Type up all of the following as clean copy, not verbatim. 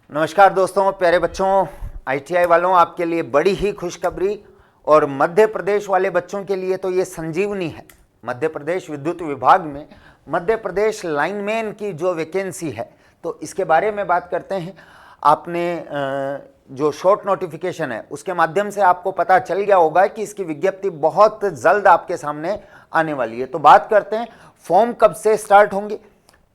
नमस्कार दोस्तों, प्यारे बच्चों, आईटीआई वालों, आपके लिए बड़ी ही खुशखबरी और मध्य प्रदेश वाले बच्चों के लिए तो ये संजीवनी है। मध्य प्रदेश विद्युत विभाग में मध्य प्रदेश लाइनमैन की जो वैकेंसी है, तो इसके बारे में बात करते हैं। आपने जो शॉर्ट नोटिफिकेशन है उसके माध्यम से आपको पता चल गया होगा कि इसकी विज्ञप्ति बहुत जल्द आपके सामने आने वाली है। तो बात करते हैं, फॉर्म कब से स्टार्ट होंगे,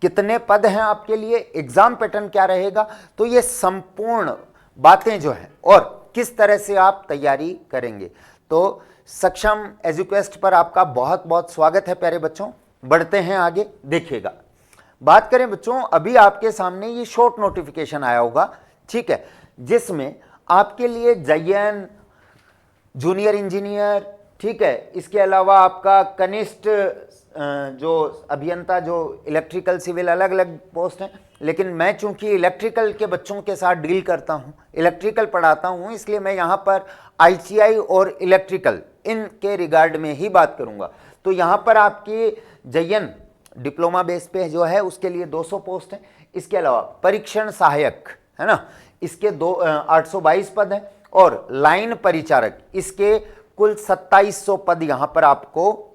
कितने पद हैं आपके लिए, एग्जाम पैटर्न क्या रहेगा, तो ये संपूर्ण बातें जो है और किस तरह से आप तैयारी करेंगे। तो सक्षम एजुकेस्ट पर आपका बहुत बहुत स्वागत है प्यारे बच्चों। बढ़ते हैं आगे, देखिएगा। बात करें बच्चों, अभी आपके सामने ये शॉर्ट नोटिफिकेशन आया होगा, ठीक है, जिसमें आपके लिए जयन जूनियर इंजीनियर, ठीक है, इसके अलावा आपका कनिष्ठ जो अभियंता, जो इलेक्ट्रिकल सिविल, अलग अलग पोस्ट हैं। लेकिन मैं चूंकि इलेक्ट्रिकल के बच्चों के साथ डील करता हूं, इलेक्ट्रिकल पढ़ाता हूं, इसलिए मैं यहां पर आईटीआई और इलेक्ट्रिकल इनके रिगार्ड में ही बात करूंगा। तो यहां पर आपकी जयन डिप्लोमा बेस पे जो है उसके लिए 200 पोस्ट हैं। इसके अलावा परीक्षण सहायक है ना, इसके 822 पद हैं और लाइन परिचारक इसके कुल 2700 पद यहां पर आपको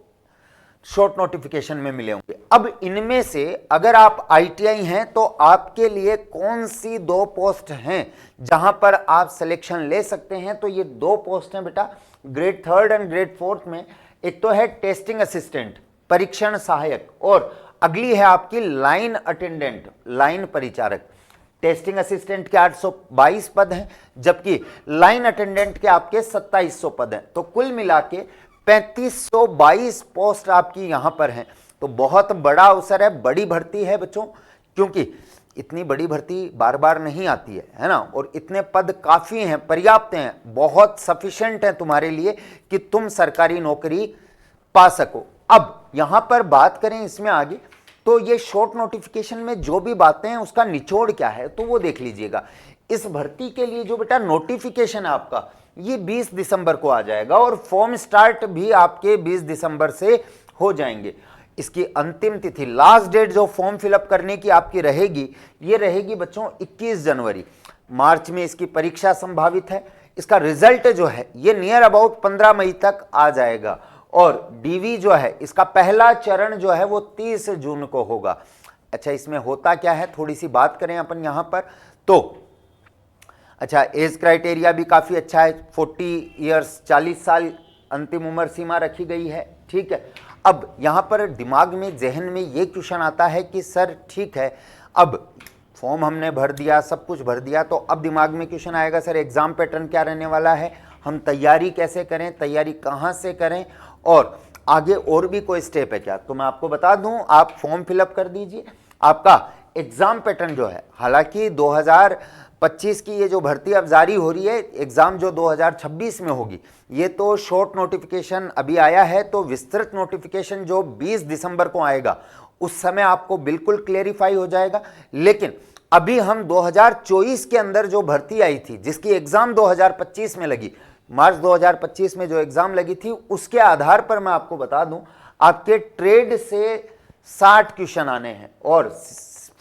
शॉर्ट नोटिफिकेशन में मिले होंगे। अब इनमें से अगर आप आईटीआई हैं तो आपके लिए कौन सी 2 पोस्ट हैं जहां पर आप सिलेक्शन ले सकते हैं, तो ये 2 पोस्ट हैं बेटा, ग्रेड 3 एंड ग्रेड 4 में। एक तो है टेस्टिंग असिस्टेंट, परीक्षण सहायक, और अगली है आपकी line attendant, line Paricharak. Testing assistant के 822 पद हैं, जबकि लाइन अटेंडेंट के आपके 2700 पद हैं। तो कुल मिला के 3522 पोस्ट आपकी यहां पर हैं। तो बहुत बड़ा अवसर है, बड़ी भर्ती है बच्चों, क्योंकि इतनी बड़ी भर्ती बार बार नहीं आती है ना, और इतने पद काफी हैं, पर्याप्त हैं, बहुत सफिशिएंट हैं तुम्हारे लिए कि तुम सरकारी नौकरी पा सको। अब यहां पर बात करें इसमें आगे, तो ये शॉर्ट नोटिफिकेशन में जो भी बातें हैं उसका निचोड़ क्या है, तो वो देख लीजिएगा। इस भर्ती के लिए जो बेटा नोटिफिकेशन है आपका, ये 20 दिसंबर को आ जाएगा और फॉर्म स्टार्ट भी आपके 20 दिसंबर से हो जाएंगे। इसकी अंतिम तिथि, लास्ट डेट जो फॉर्म फिलअप करने की आपकी रहेगी, ये रहेगी बच्चों 21 जनवरी। मार्च में इसकी परीक्षा संभावित है। इसका रिजल्ट जो है ये नियर अबाउट 15 मई तक आ जाएगा, और डीवी जो है इसका पहला चरण जो है वो 30 जून को होगा। अच्छा, इसमें होता क्या है, थोड़ी सी बात करें अपन यहां पर। तो अच्छा, एज क्राइटेरिया भी काफ़ी अच्छा है, 40 ईयर्स, 40 साल अंतिम उम्र सीमा रखी गई है, ठीक है। अब यहाँ पर दिमाग में, जहन में ये क्वेश्चन आता है कि सर ठीक है, अब फॉर्म हमने भर दिया, सब कुछ भर दिया, तो अब दिमाग में क्वेश्चन आएगा, सर एग्ज़ाम पैटर्न क्या रहने वाला है, हम तैयारी कैसे करें, तैयारी कहाँ से करें, और आगे और भी कोई स्टेप है क्या। तो मैं आपको बता दूँ, आप फॉर्म फिलअप कर दीजिए। आपका एग्ज़ाम पैटर्न जो है, हालांकि 2025 की ये जो भर्ती अब जारी हो रही है, एग्ज़ाम जो 2026 में होगी, ये तो शॉर्ट नोटिफिकेशन अभी आया है, तो विस्तृत नोटिफिकेशन जो 20 दिसंबर को आएगा उस समय आपको बिल्कुल क्लेरिफाई हो जाएगा। लेकिन अभी हम 2024 के अंदर जो भर्ती आई थी, जिसकी एग्ज़ाम 2025 में लगी, मार्च 2025 में जो एग्ज़ाम लगी थी, उसके आधार पर मैं आपको बता दूं, आपके ट्रेड से 60 क्वेश्चन आने हैं और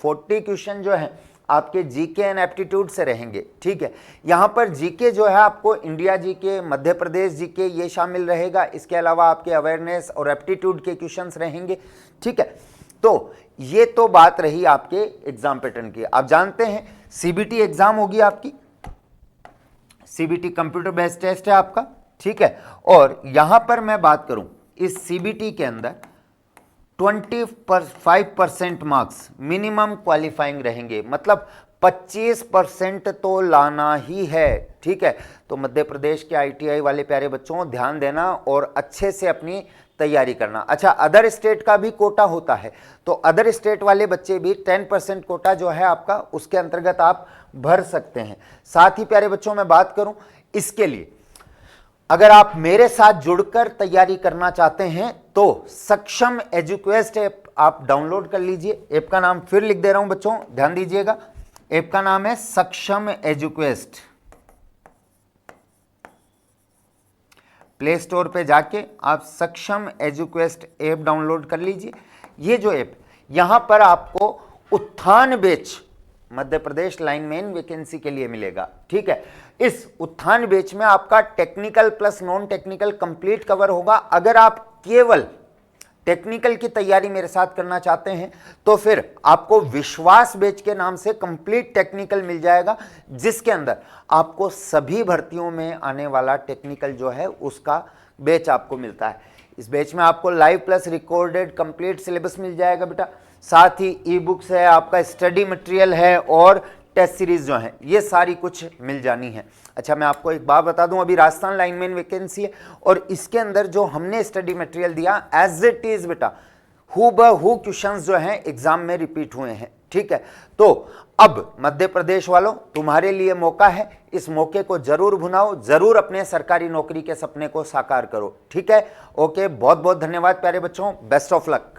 40 क्वेश्चन जो है आपके जीके एंड एप्टीट्यूड से रहेंगे, ठीक है। यहाँ पर जीके जो है आपको India GK, Madhya Pradesh GK, ये शामिल रहेगा। इसके अलावा आपके अवेयरनेस और एप्टीट्यूड के क्वेश्चंस रहेंगे, ठीक है। तो ये तो बात रही आपके एग्जाम पैटर्न की। आप जानते हैं सीबीटी एग्जाम होगी आपकी, सीबीटी कंप्यूटर बेस्ड टेस्ट है आपका, ठीक है। और यहां पर मैं बात करूं, इस सीबीटी के अंदर 25% मार्क्स मिनिमम क्वालिफाइंग रहेंगे, मतलब 25% तो लाना ही है, ठीक है। तो मध्य प्रदेश के आईटीआई वाले प्यारे बच्चों, ध्यान देना और अच्छे से अपनी तैयारी करना। अच्छा, अदर स्टेट का भी कोटा होता है, तो अदर स्टेट वाले बच्चे भी 10% कोटा जो है आपका, उसके अंतर्गत आप भर सकते हैं। साथ ही प्यारे बच्चों मैं बात करूं, इसके लिए अगर आप मेरे साथ जुड़कर तैयारी करना चाहते हैं तो सक्षम एजुक्वेस्ट ऐप आप डाउनलोड कर लीजिए। ऐप का नाम फिर लिख दे रहा हूं बच्चों, ध्यान दीजिएगा। ऐप का नाम है सक्षम एजुक्वेस्ट। प्ले स्टोर पे जाके आप सक्षम एजुक्वेस्ट ऐप डाउनलोड कर लीजिए। ये जो ऐप, यहां पर आपको उत्थान batch Madhya Pradesh lineman vacancy के लिए मिलेगा। ठीक है, इस उत्थान बैच में आपका technical plus non technical complete cover होगा। अगर आप केवल टेक्निकल की तैयारी मेरे साथ करना चाहते हैं तो फिर आपको विश्वास बैच के नाम से कंप्लीट टेक्निकल मिल जाएगा, जिसके अंदर आपको सभी भर्तियों में आने वाला टेक्निकल जो है उसका बैच आपको मिलता है। इस बैच में आपको live plus recorded complete syllabus मिल जाएगा बेटा, साथ ही ई बुक्स है, आपका स्टडी मटेरियल है और टेस्ट सीरीज जो है ये सारी कुछ मिल जानी है। अच्छा, मैं आपको एक बात बता दूं, अभी राजस्थान लाइनमैन वैकेंसी है और इसके अंदर जो हमने स्टडी मटेरियल दिया एज इट इज बेटा हु ब हु क्वेश्चंस जो हैं एग्जाम में रिपीट हुए हैं। ठीक है, तो अब मध्य प्रदेश वालों तुम्हारे लिए मौका है, इस मौके को जरूर भुनाओ, जरूर अपने सरकारी नौकरी के सपने को साकार करो। ठीक है, ओके, बहुत बहुत धन्यवाद प्यारे बच्चों, बेस्ट ऑफ लक।